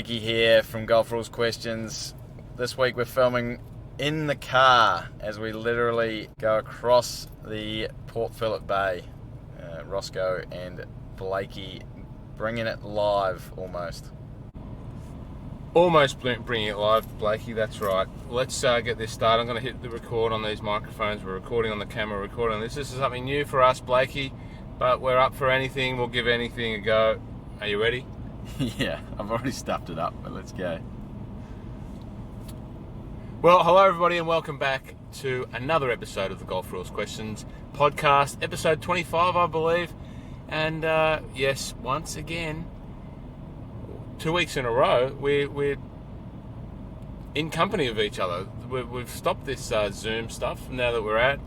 Blakey here from GolfRules Questions. This week we're filming in the car as we literally go across the Port Phillip Bay. Rossco and Blakey bringing it live almost. Almost bringing it live, Blakey, that's right. Let's get this started. I'm going to hit the record on these microphones. We're recording on the camera, recording on this. This is something new for us, Blakey, but we're up for anything. We'll give anything a go. Are you ready? Yeah, I've already stuffed it up, but let's go. Well, hello everybody and welcome back to another episode of the GolfRules Questions podcast, episode 25 I believe. And yes, once again, 2 weeks in a row, we're in company of each other. We've stopped this Zoom stuff now that we're out,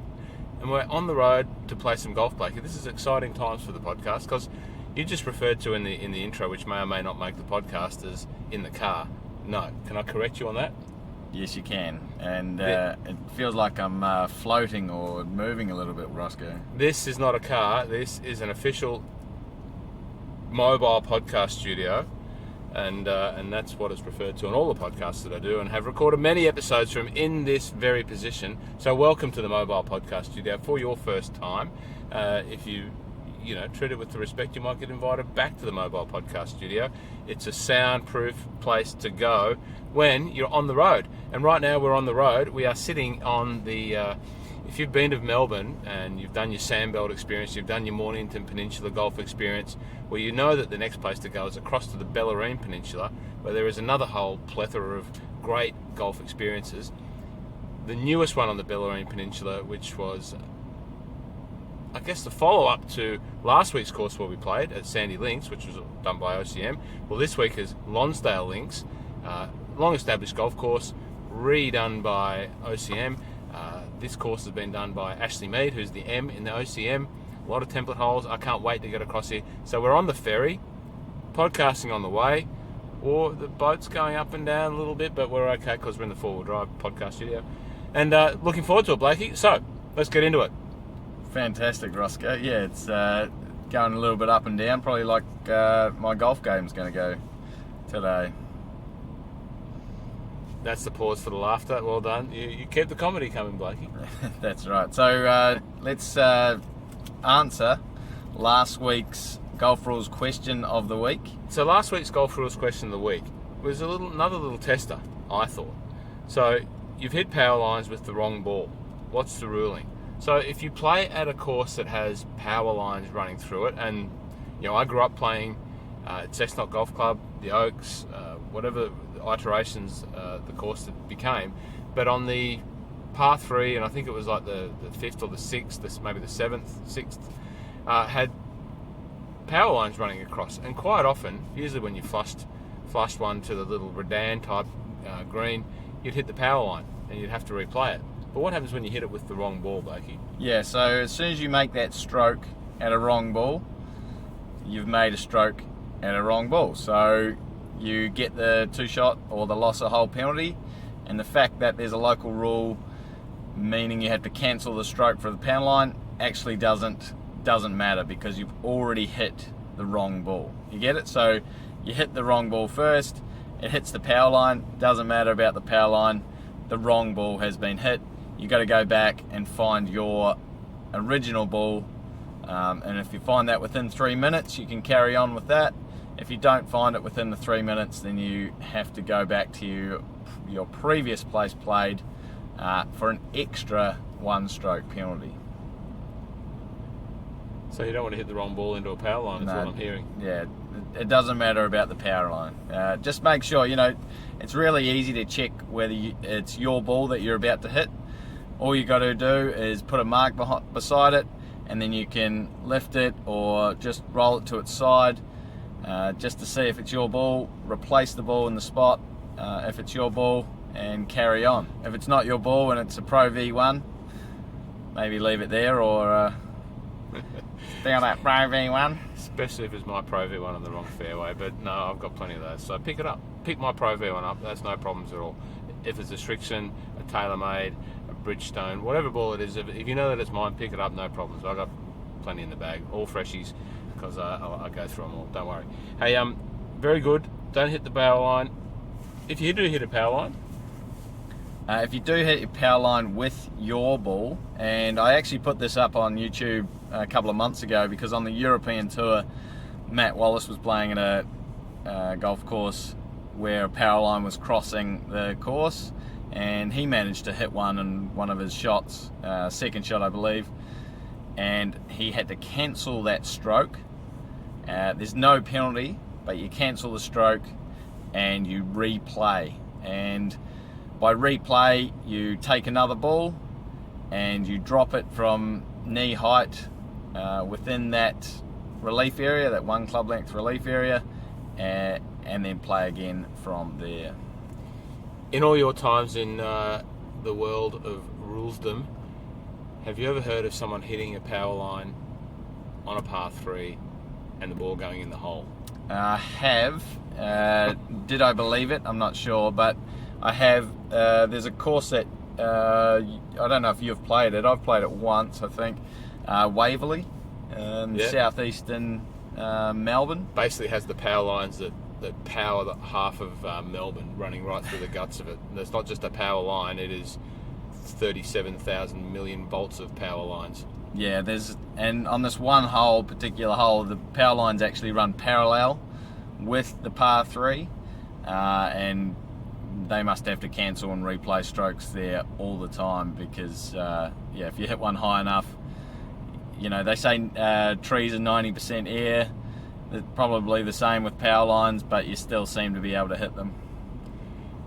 and we're on the road to play some golf, Blakey. This is exciting times for the podcast because you just referred to in the intro, which may or may not make the podcast, as in the car. No, can I correct you on that? Yes, you can. And it feels like I'm floating or moving a little bit, Rossco. This is not a car. This is an official mobile podcast studio. And that's what it's referred to on all the podcasts that I do, and have recorded many episodes from in this very position. So welcome to the mobile podcast studio for your first time. If you treat it with the respect, you might get invited back to the mobile podcast studio. It's a soundproof place to go when you're on the road. And right now we're on the road. We are sitting on the, if you've been to Melbourne and you've done your Sandbelt experience, you've done your Mornington Peninsula golf experience, well, you know that the next place to go is across to the Bellarine Peninsula, where there is another whole plethora of great golf experiences. The newest one on the Bellarine Peninsula, which was, I guess, the follow-up to last week's course where we played at Sony Links, which was done by OCM. Well, this week is Lonsdale Links, long-established golf course, redone by OCM. This course has been done by Ashley Mead, who's the M in the OCM. A lot of template holes. I can't wait to get across here. So we're on the ferry, podcasting on the way, or the boat's going up and down a little bit, but we're okay because we're in the four-wheel drive podcast studio. And looking forward to it, Blakey. So let's get into it. Fantastic, Rossco. Yeah, it's going a little bit up and down, probably like my golf game's going to go today. That's the pause for the laughter. Well done. You kept the comedy coming, Blakey. That's right. So let's answer last week's GolfRules question of the week. So last week's GolfRules question of the week was another little tester, I thought. So you've hit power lines with the wrong ball. What's the ruling? So if you play at a course that has power lines running through it, and I grew up playing at Cessnock Golf Club, the Oaks, whatever iterations the course that became, but on the par 3, and I think it was like the 5th or the 6th, maybe the 7th, 6th, had power lines running across, and quite often, usually when you flushed one to the little Redan type green, you'd hit the power line and you'd have to replay it. But what happens when you hit it with the wrong ball, Blakey? Yeah, so as soon as you make that stroke at a wrong ball, you've made a stroke at a wrong ball. So you get the 2-shot or the loss of hole penalty, and the fact that there's a local rule meaning you have to cancel the stroke for the power line actually doesn't matter, because you've already hit the wrong ball. You get it? So you hit the wrong ball first, it hits the power line, doesn't matter about the power line, the wrong ball has been hit. You got to go back and find your original ball, and if you find that within 3 minutes, you can carry on with that. If you don't find it within the 3 minutes, then you have to go back to your previous place played for an extra 1-stroke penalty. So you don't want to hit the wrong ball into a power line, is what I'm hearing. Yeah, it doesn't matter about the power line. Just make sure, it's really easy to check whether it's your ball that you're about to hit. All you got to do is put a mark beside it, and then you can lift it or just roll it to its side, just to see if it's your ball. Replace the ball in the spot if it's your ball, and carry on. If it's not your ball and it's a Pro V1, maybe leave it there, or down that Pro V1. Especially if it's my Pro V1 on the wrong fairway, but no, I've got plenty of those. So pick it up. Pick my Pro V1 up. That's no problems at all. If it's a Strixon, a TaylorMade, a Bridgestone, whatever ball it is, if you know that it's mine, pick it up, no problems. I've got plenty in the bag, all freshies, because I go through them all, don't worry. Hey, very good. don't hit the power line. If you do hit a power line, if you do hit your power line with your ball, and I actually put this up on YouTube a couple of months ago because on the European Tour, Matt Wallace was playing at a golf course where a power line was crossing the course, and he managed to hit one in one of his shots, second shot I believe, and he had to cancel that stroke. There's no penalty, but you cancel the stroke and you replay, and by replay you take another ball and you drop it from knee height within that relief area, that one club length relief area, and then play again from there. In all your times in the world of rulesdom, have you ever heard of someone hitting a power line on a par 3 and the ball going in the hole? I have. Did I believe it? I'm not sure, but I have. There's a course that I don't know if you've played it. I've played it once, I think. Waverley, southeastern Melbourne. Basically has the power lines that power the half of Melbourne, running right through the guts of it. And it's not just a power line, it is 37,000 million volts of power lines. Yeah, and on this one particular hole, the power lines actually run parallel with the par 3, and they must have to cancel and replay strokes there all the time because if you hit one high enough, they say trees are 90% air. It's probably the same with power lines, but you still seem to be able to hit them.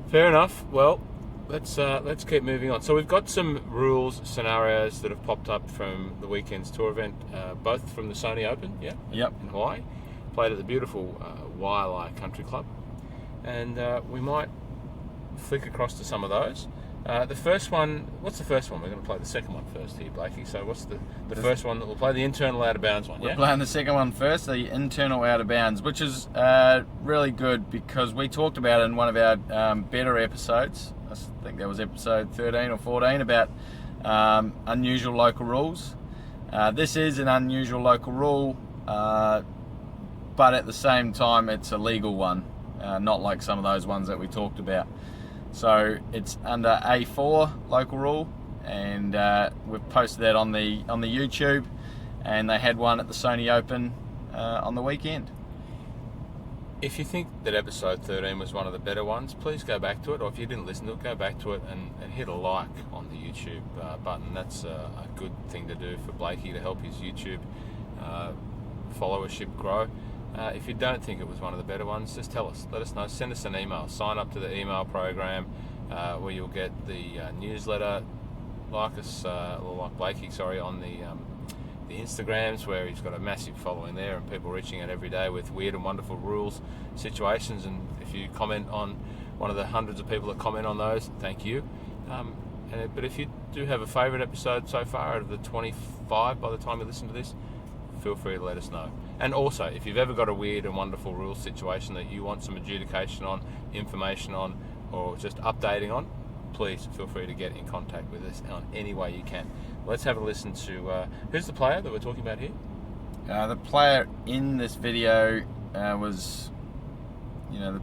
Fair enough. Well, let's keep moving on. So we've got some rules scenarios that have popped up from the weekend's tour event, both from the Sony Open, in Hawaii, played at the beautiful Wailea Country Club, and we might flick across to some of those. The first one, what's the first one? We're going to play the second one first here, Blakey. So what's the first one that we'll play? The internal out of bounds one, We're playing the second one first, the internal out of bounds, which is really good because we talked about it in one of our better episodes. I think that was episode 13 or 14 about unusual local rules. This is an unusual local rule, but at the same time it's a legal one, not like some of those ones that we talked about. So it's under A4 local rule, and we've posted that on the YouTube, and they had one at the Sony Open on the weekend. If you think that episode 13 was one of the better ones, please go back to it, or if you didn't listen to it, go back to it and hit a like on the YouTube button. That's a good thing to do for Blakey to help his YouTube followership grow. If you don't think it was one of the better ones, just tell us. Let us know. Send us an email. Sign up to the email program where you'll get the newsletter. Like us, or like Blakey, on the Instagrams, where he's got a massive following there and people reaching out every day with weird and wonderful rules situations. And if you comment on one of the hundreds of people that comment on those, thank you. But if you do have a favourite episode so far out of the 25 by the time you listen to this, feel free to let us know. And also, if you've ever got a weird and wonderful rules situation that you want some adjudication on, information on, or just updating on, please feel free to get in contact with us on any way you can. Let's have a listen to who's the player that we're talking about here? The player in this video was, the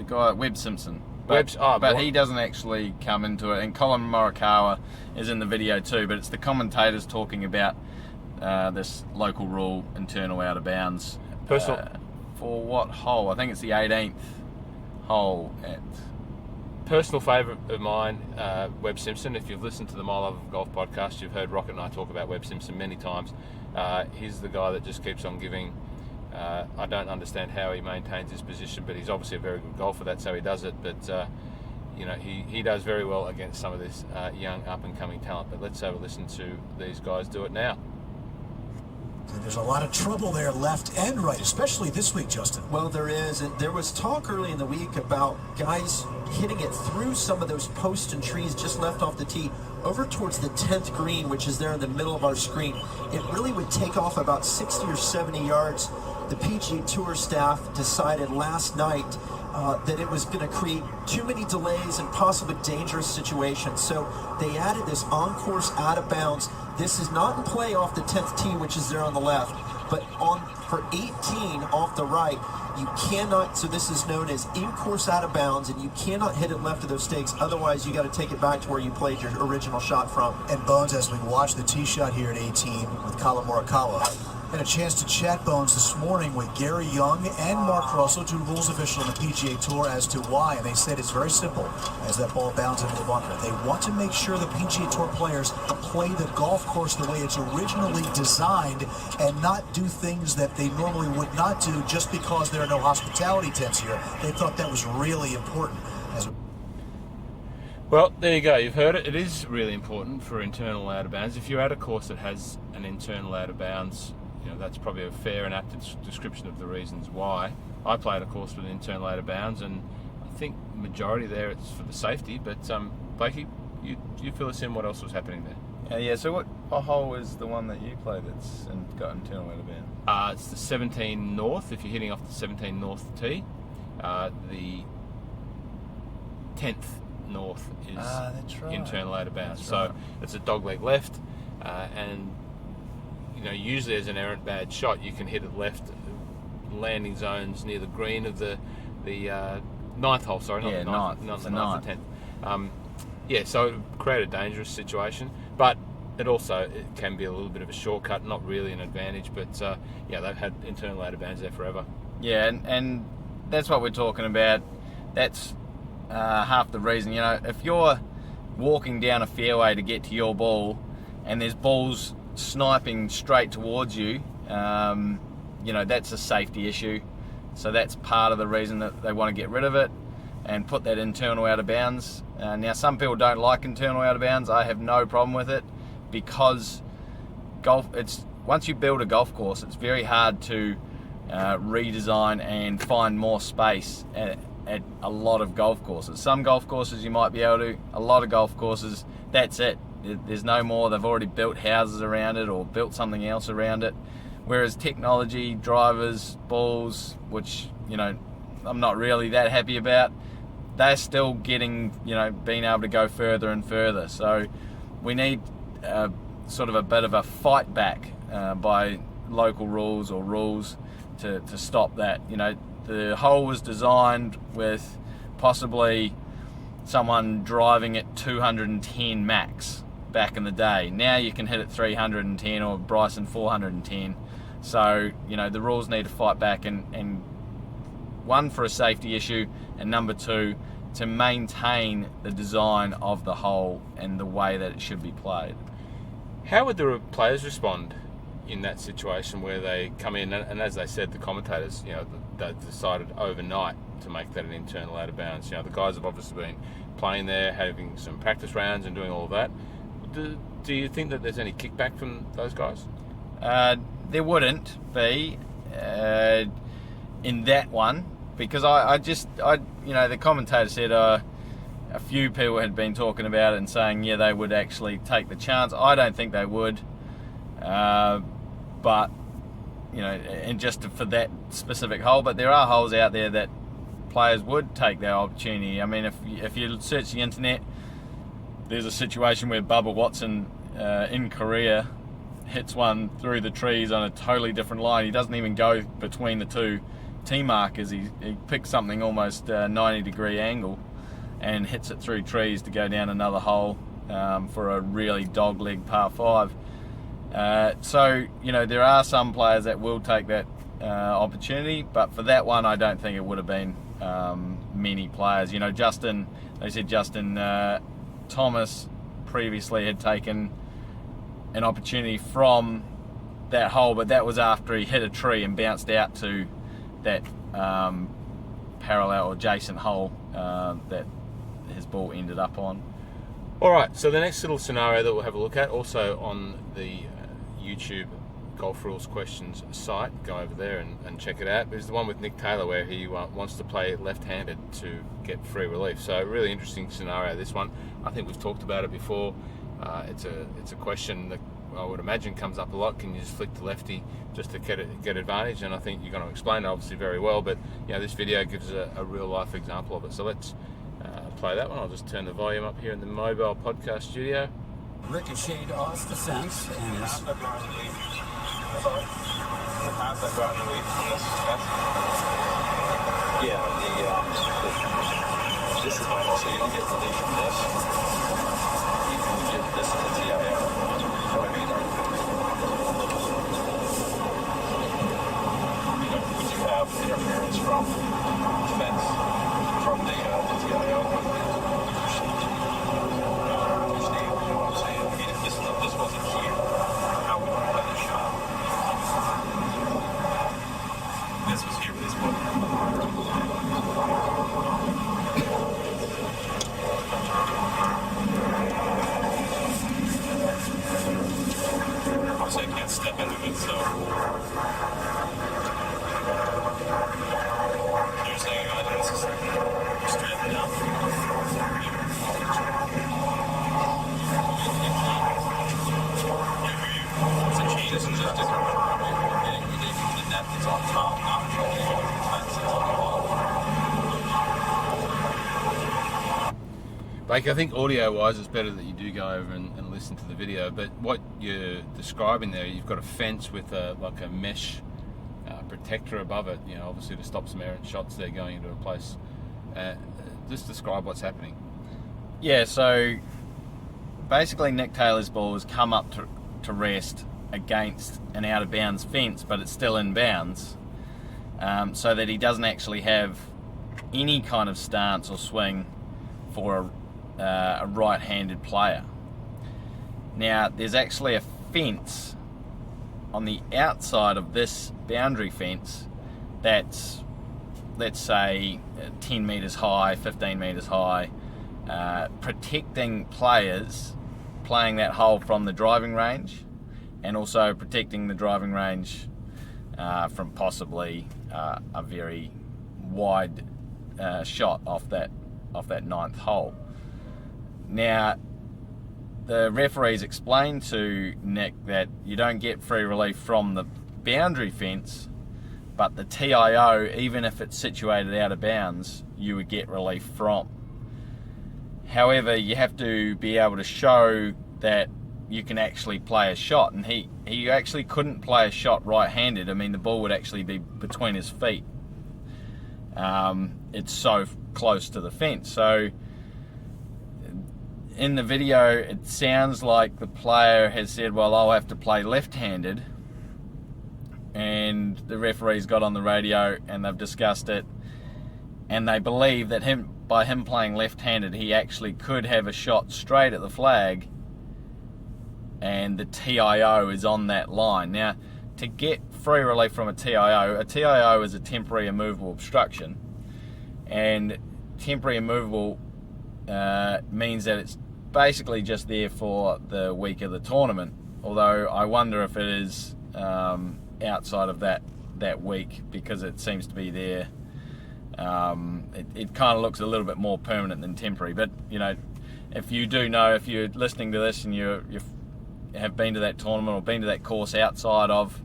guy Webb Simpson. But he doesn't actually come into it, and Colin Morikawa is in the video too. But it's the commentators talking about this local rule, internal out of bounds. For what hole? I think it's the 18th hole at. Personal favourite of mine, Webb Simpson. If you've listened to the My Love of Golf podcast, you've heard Rocket and I talk about Webb Simpson many times. He's the guy that just keeps on giving. I don't understand how he maintains his position, but he's obviously a very good golfer. That's how he does it. But he does very well against some of this young up-and-coming talent. But let's have a listen to these guys do it now. There's a lot of trouble there left and right, especially this week, Justin. Well, there is. And there was talk early in the week about guys hitting it through some of those posts and trees just left off the tee over towards the 10th green, which is there in the middle of our screen. It really would take off about 60 or 70 yards. The PGA Tour staff decided last night that it was going to create too many delays and possibly dangerous situations. So they added this on-course out of bounds. This is not in play off the 10th tee, which is there on the left, but on for 18 off the right. You cannot, so this is known as in-course out of bounds, and you cannot hit it left of those stakes. Otherwise, you got to take it back to where you played your original shot from. And Bones, as we watch the tee shot here at 18 with Colin Morikawa, had a chance to chat, Bones, this morning with Gary Young and Mark Russell, 2 rules official on the PGA Tour, as to why. And they said it's very simple as that ball bounds into the bunker. They want to make sure the PGA Tour players play the golf course the way it's originally designed and not do things that they normally would not do just because there are no hospitality tents here. They thought that was really important. Well, there you go. You've heard it. It is really important for internal out of bounds. If you're at a course that has an internal out of bounds, you know, that's probably a fair and apt description of the reasons why. I played a course with an internal out of bounds, and I think majority there it's for the safety. But Blakey, you fill us in what else was happening there. Yeah. So what hole is the one that you played that's got internal out of bounds? It's the 17 North. If you're hitting off the 17 North tee, the 10th North is that's right. internal out of bounds. That's So right. it's a dogleg left, and you know, usually as an errant bad shot, you can hit it left, landing zones near the green of the ninth hole. Sorry, not Yeah, the ninth, ninth. not It's the the ninth, the 10th. Yeah, so it created a dangerous situation, but it can be a little bit of a shortcut, not really an advantage. But yeah, they've had internal out of bounds there forever. Yeah, and that's what we're talking about. That's half the reason. You know, if you're walking down a fairway to get to your ball, and there's balls sniping straight towards you, you know, that's a safety issue. So that's part of the reason that they want to get rid of it and put that internal out of bounds. Now, some people don't like internal out of bounds. I have no problem with it, because once you build a golf course, it's very hard to redesign and find more space at a lot of golf courses. Some golf courses you might be able to. A lot of golf courses, that's it. There's no more. They've already built houses around it or built something else around it. Whereas technology, drivers, balls, which, you know, I'm not really that happy about, they're still getting, you know, being able to go further and further. So we need sort of a bit of a fight back by local rules or rules to stop that. You know, the hole was designed with possibly someone driving at 210 max back in the day. Now you can hit it 310 or Bryson 410. So, you know, the rules need to fight back, and one, for a safety issue, and number two, to maintain the design of the hole and the way that it should be played. How would the players respond in that situation where they come in, and as they said, the commentators, you know, they decided overnight to make that an internal out of bounds? You know, the guys have obviously been playing there, having some practice rounds and doing all of that. Do you think that there's any kickback from those guys? There wouldn't be in that one, because I you know, the commentator said a few people had been talking about it and saying, yeah, they would actually take the chance. I don't think they would, but you know, and just for that specific hole. But there are holes out there that players would take that opportunity. I mean, if you search the internet, there's a situation where Bubba Watson in Korea hits one through the trees on a totally different line. He doesn't even go between the two tee markers. He picks something almost 90-degree angle and hits it through trees to go down another hole for a really dogleg par 5. So, you know, there are some players that will take that opportunity, but for that one, I don't think it would have been many players. You know, they said Justin Thomas previously had taken an opportunity from that hole, but that was after he hit a tree and bounced out to that parallel or adjacent hole that his ball ended up on. Alright, so the next little scenario that we'll have a look at, also on the YouTube Golf Rules Questions site, go over there and check it out, is the one with Nick Taylor, where he wants to play left-handed to get free relief. So a really interesting scenario, this one. I think we've talked about it before. It's a question that I would imagine comes up a lot. Can you just flick to lefty just to get advantage? And I think you're going to explain it obviously very well, but you know, this video gives a real life example of it. So let's play that one. I'll just turn the volume up here in the mobile podcast studio. Ricocheted off the fence and is Yeah, this is vital, so you don't get relief from this. You can get this in the TIO. You know what I mean? Would you have interference from the fence, from the TIO? Understand, you know what I'm saying? I mean, if this wasn't here, how would we play the shot? This was here, this wasn't. Obviously, I can't step into it, so. You're saying I got this straight down. It's a change. This is just different. We're getting relief from the net that's on top, not from the fence that's on the bottom. Blake, I think audio-wise it's better that you do go over and listen to the video, but what you're describing there, you've got a fence with like a mesh protector above it, you know, obviously to stop some errant shots there going into a place. Just describe what's happening. Yeah, so basically Nick Taylor's ball has come up to rest against an out-of-bounds fence, but it's still in bounds, so that he doesn't actually have any kind of stance or swing for a right-handed player. Now, there's actually a fence on the outside of this boundary fence that's, let's say, 10 metres high, 15 metres high, protecting players playing that hole from the driving range, and also protecting the driving range from possibly a very wide shot off that ninth hole. Now, the referees explained to Nick that you don't get free relief from the boundary fence, but the TIO, even if it's situated out of bounds, you would get relief from. However, you have to be able to show that you can actually play a shot, and he actually couldn't play a shot right-handed. I mean, the ball would actually be between his feet. It's so close to the fence. So in the video, it sounds like the player has said, well, I'll have to play left-handed, and the referees got on the radio and they've discussed it, and they believe that by him playing left-handed, he actually could have a shot straight at the flag, and the TIO is on that line. Now, to get free relief from a TIO is a temporary immovable obstruction, and temporary immovable means that it's basically just there for the week of the tournament, although I wonder if it is outside of that week, because it seems to be there. It kind of looks a little bit more permanent than temporary, but you know, if you're listening to this and you have been to that tournament or been to that course outside of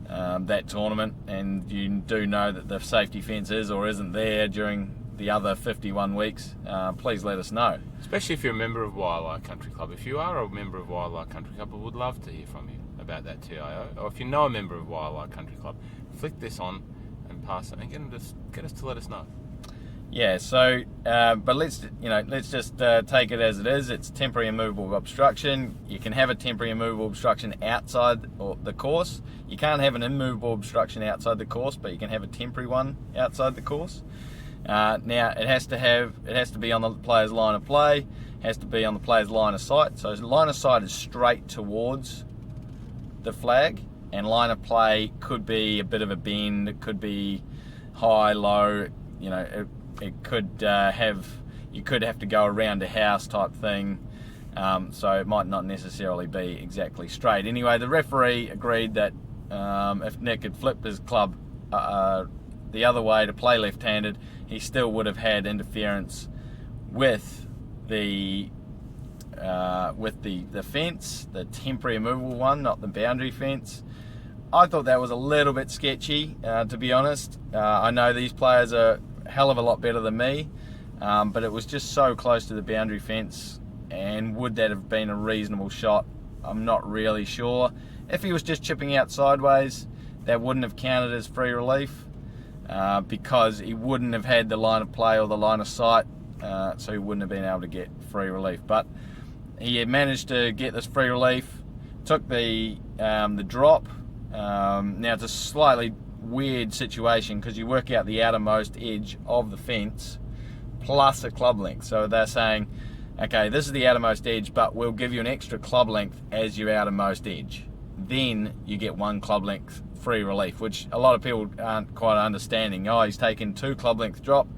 that tournament, and you do know that the safety fence is or isn't there during the other 51 weeks, please let us know. Especially if you're a member of Wildlife Country Club. If you are a member of Wildlife Country Club, I would love to hear from you about that TIO. Or if you know a member of Wildlife Country Club, flick this on and pass it and get us to let us know. Yeah, so but let's just take it as it is. It's temporary immovable obstruction. You can have a temporary immovable obstruction outside the course. You can't have an immovable obstruction outside the course, but you can have a temporary one outside the course. Now it has to be on the player's line of play, has to be on the player's line of sight. So line of sight is straight towards the flag, and line of play could be a bit of a bend, it could be high, low, you know, it could you could have to go around a house type thing, so it might not necessarily be exactly straight. Anyway, the referee agreed that if Nick had flipped his club the other way to play left-handed, he still would have had interference with the fence, the temporary immovable one, not the boundary fence. I thought that was a little bit sketchy, to be honest. I know these players are a hell of a lot better than me, but it was just so close to the boundary fence, and would that have been a reasonable shot? I'm not really sure. If he was just chipping out sideways, that wouldn't have counted as free relief. because he wouldn't have had the line of play or the line of sight, so he wouldn't have been able to get free relief. But he had managed to get this free relief, took the drop. Now it's a slightly weird situation because you work out the outermost edge of the fence plus a club length. So they're saying, okay, this is the outermost edge, but we'll give you an extra club length as your outermost edge. Then you get 1 club length free relief, which a lot of people aren't quite understanding. Oh, he's taken 2 club length drop,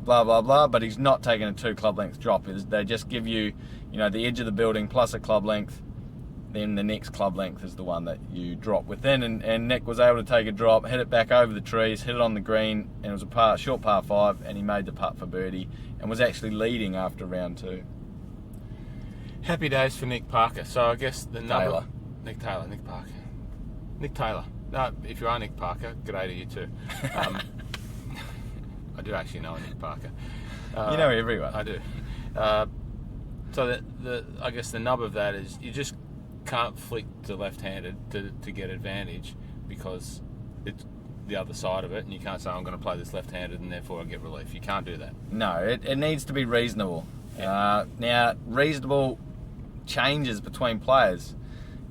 blah blah blah, but he's not taking a 2 club length drop. They just give you, the edge of the building plus a club length. Then the next club length is the one that you drop within, and Nick was able to take a drop, hit it back over the trees, hit it on the green, and it was a short par 5, and he made the putt for birdie and was actually leading after round 2. Happy days for Nick Parker. So I guess the number... Taylor. Nick Parker. Nick Taylor. No, if you are Nick Parker, g'day to you too. I do actually know a Nick Parker. You know everyone. I do. So I guess the nub of that is you just can't flick to left-handed to get advantage because it's the other side of it, and you can't say I'm going to play this left-handed and therefore I get relief. You can't do that. No, it needs to be reasonable. Now, reasonable changes between players.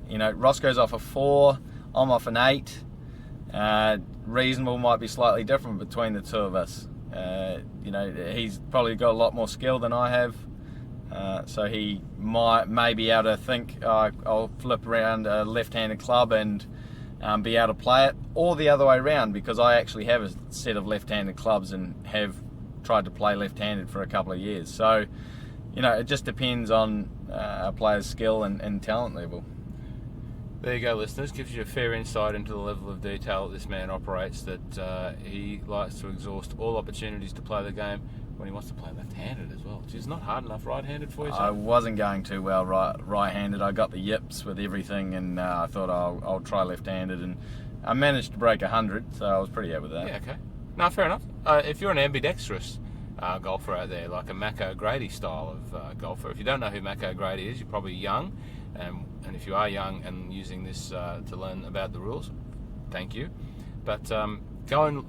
Rossco's off a 4, I'm off an 8. Reasonable might be slightly different between the two of us. He's probably got a lot more skill than I have. So he may be able to think, I'll flip around a left-handed club and be able to play it, or the other way around, because I actually have a set of left-handed clubs and have tried to play left-handed for a couple of years. So, it just depends on a player's skill and talent level. There you go, listeners. Gives you a fair insight into the level of detail that this man operates, that he likes to exhaust all opportunities to play the game when he wants to play left-handed as well. It's not hard enough right-handed for you. I wasn't going too well right-handed. I got the yips with everything, and I thought I'll try left-handed, and I managed to break 100, so I was pretty happy with that. Yeah, okay. No, fair enough. If you're an ambidextrous golfer out there, like a Mac O'Grady style of golfer, if you don't know who Mac O'Grady is, you're probably young, and if you are young and using this to learn about the rules, thank you. But go and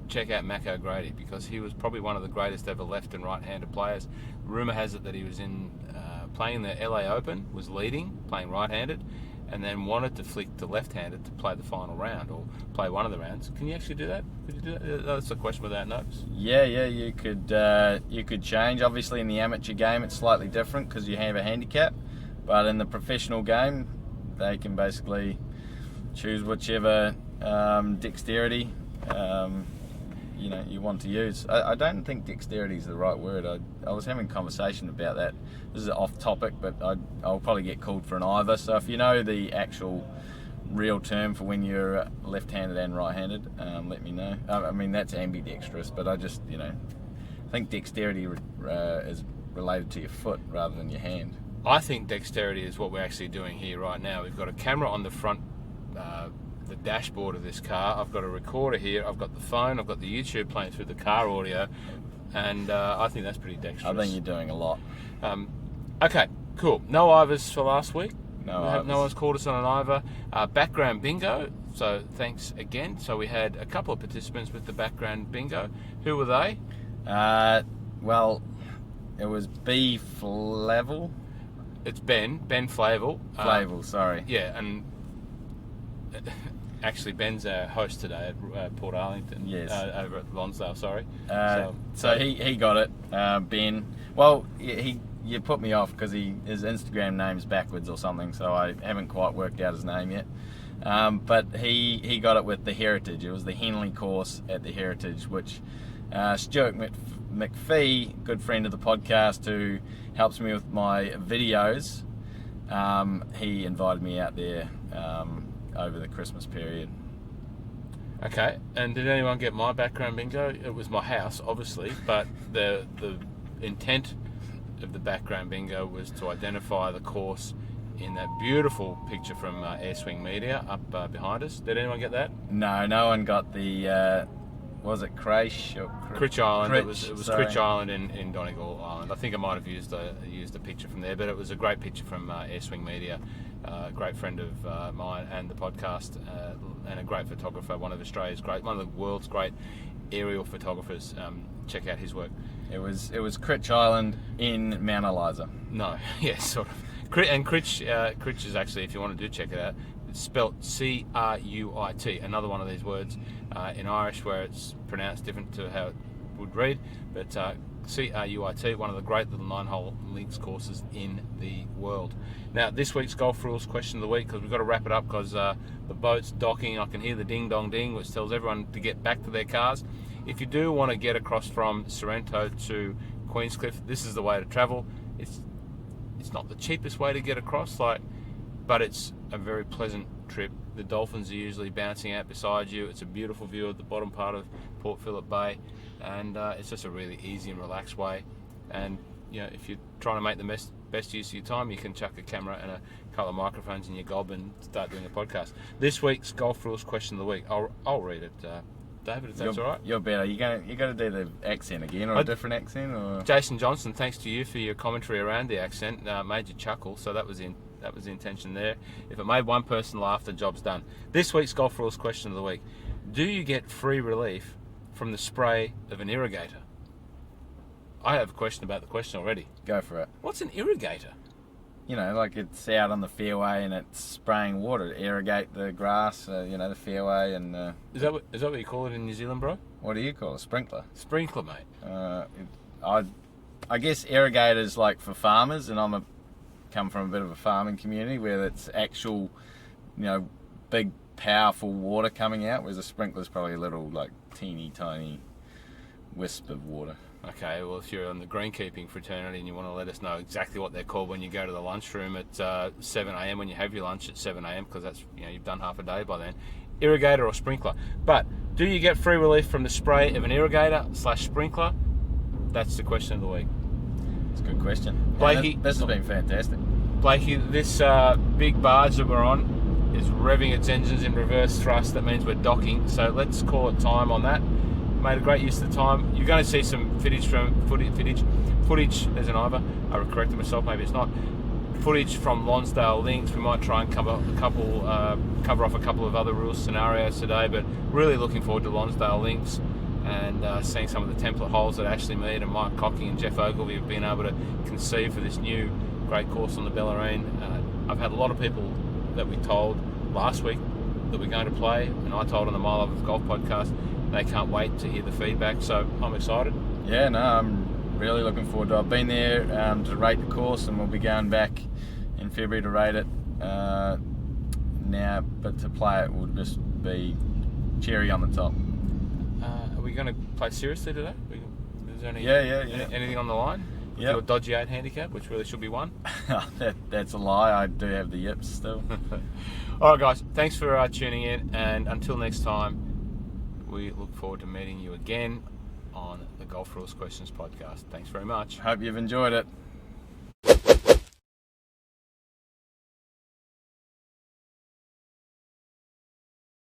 check out Mac O'Grady, because he was probably one of the greatest ever left and right-handed players. Rumour has it that he was playing the LA Open, was leading, playing right-handed, and then wanted to flick to left-handed to play the final round or play one of the rounds. Can you actually do that? Could you do that? That's a question without notice. Yeah, you could change. Obviously, in the amateur game, it's slightly different because you have a handicap, but in the professional game, they can basically choose whichever dexterity you want to use. I don't think dexterity is the right word. I was having a conversation about that. This is off topic, but I'll probably get called for an either. So if you know the actual real term for when you're left-handed and right-handed, let me know. I mean, that's ambidextrous, but I just, I think dexterity is related to your foot rather than your hand. I think dexterity is what we're actually doing here right now. We've got a camera on the front, the dashboard of this car. I've got a recorder here. I've got the phone. I've got the YouTube playing through the car audio, and I think that's pretty dexterous. I think you're doing a lot. Okay, cool. No Ivers for last week. No one's called us on an Iver. Background bingo. So thanks again. So we had a couple of participants with the background bingo. Who were they? Well, it was B. Flavel. It's Ben Flavel. Flavel, sorry. Yeah, and actually Ben's our host today at Port Arlington. Yes. Over at Lonsdale, sorry. So he got it, Ben. Well, you put me off because his Instagram name's backwards or something, so I haven't quite worked out his name yet. But he got it with the Heritage. It was the Henley course at the Heritage, which Stuart McPhee, good friend of the podcast who helps me with my videos, he invited me out there over the Christmas period. Okay, and did anyone get my background bingo? It was my house, obviously, but the intent of the background bingo was to identify the course in that beautiful picture from Airswing Media up behind us. Did anyone get that? No one got the Was it Crash or Critch Island. Critch, It was sorry. Critch Island in Donegal Island. I think I might have used a picture from there, but it was a great picture from Airswing Media, a great friend of mine and the podcast, and a great photographer, one of the world's great aerial photographers. Check out his work. It was Critch Island in Mount Eliza. No, yeah, sort of. Critch is actually, if you want to check it out, it's spelt C-R-U-I-T, another one of these words in Irish where it's pronounced different to how it would read, but C-R-U-I-T, one of the great little 9-hole links courses in the world. Now, this week's Golf Rules question of the week, because we've got to wrap it up because the boat's docking. I can hear the ding-dong-ding, which tells everyone to get back to their cars. If you do want to get across from Sorrento to Queenscliff, this is the way to travel. It's not the cheapest way to get across, but it's a very pleasant trip. The dolphins are usually bouncing out beside you. It's a beautiful view of the bottom part of Port Phillip Bay, and it's just a really easy and relaxed way. And if you're trying to make the best use of your time, you can chuck a camera and a couple of microphones in your gob and start doing a podcast. This week's Golf Rules question of the week, I'll read it, David, if that's all right. You're better. You got to do the accent again, or a different accent, or Jason Johnson, thanks to you for your commentary around the accent. Made you chuckle, so that was the intention there. If it made one person laugh, the job's done. This week's Golf Rules question of the week: do you get free relief from the spray of an irrigator? I have a question about the question already. go for it. What's an irrigator? Like it's out on the fairway and it's spraying water to irrigate the grass, the fairway, and Is that what you call it in New Zealand, bro? what do you call it? A sprinkler. Sprinkler, mate. I guess irrigators like for farmers, and come from a bit of a farming community where it's actual, big powerful water coming out, whereas a sprinkler's probably a little teeny tiny wisp of water. Okay, well, if you're on the greenkeeping fraternity and you want to let us know exactly what they're called when you go to the lunchroom at 7 a.m, when you have your lunch at 7 a.m, because that's, you've done half a day by then, irrigator or sprinkler. But do you get free relief from the spray of an irrigator/sprinkler? That's the question of the week. It's a good question. Blakey, This has been fantastic. Blakey, this big barge that we're on is revving its engines in reverse thrust. That means we're docking, so let's call it time on that. Made a great use of the time. You're going to see some footage. There's an either. I corrected myself. Maybe it's not. Footage from Lonsdale Links. We might try and cover off a couple of other rules scenarios today. But really looking forward to Lonsdale Links and seeing some of the template holes that Ashley Mead and Mike Cocking and Jeff Ogilvie have been able to conceive for this new great course on the Bellarine. I've had a lot of people that we told last week that we're going to play, and I told on the My Love of Golf podcast. They can't wait to hear the feedback, so I'm excited. Yeah, no, I'm really looking forward to it. I've been there to rate the course, and we'll be going back in February to rate it now, but to play it will just be cherry on the top. Are we going to play seriously today? Is there anything on the line? Yeah. Your dodgy 8 handicap, which really should be one. That's a lie. I do have the yips still. All right, guys, thanks for tuning in, and until next time, we look forward to meeting you again on the Golf Rules Questions podcast. Thanks very much. Hope you've enjoyed it.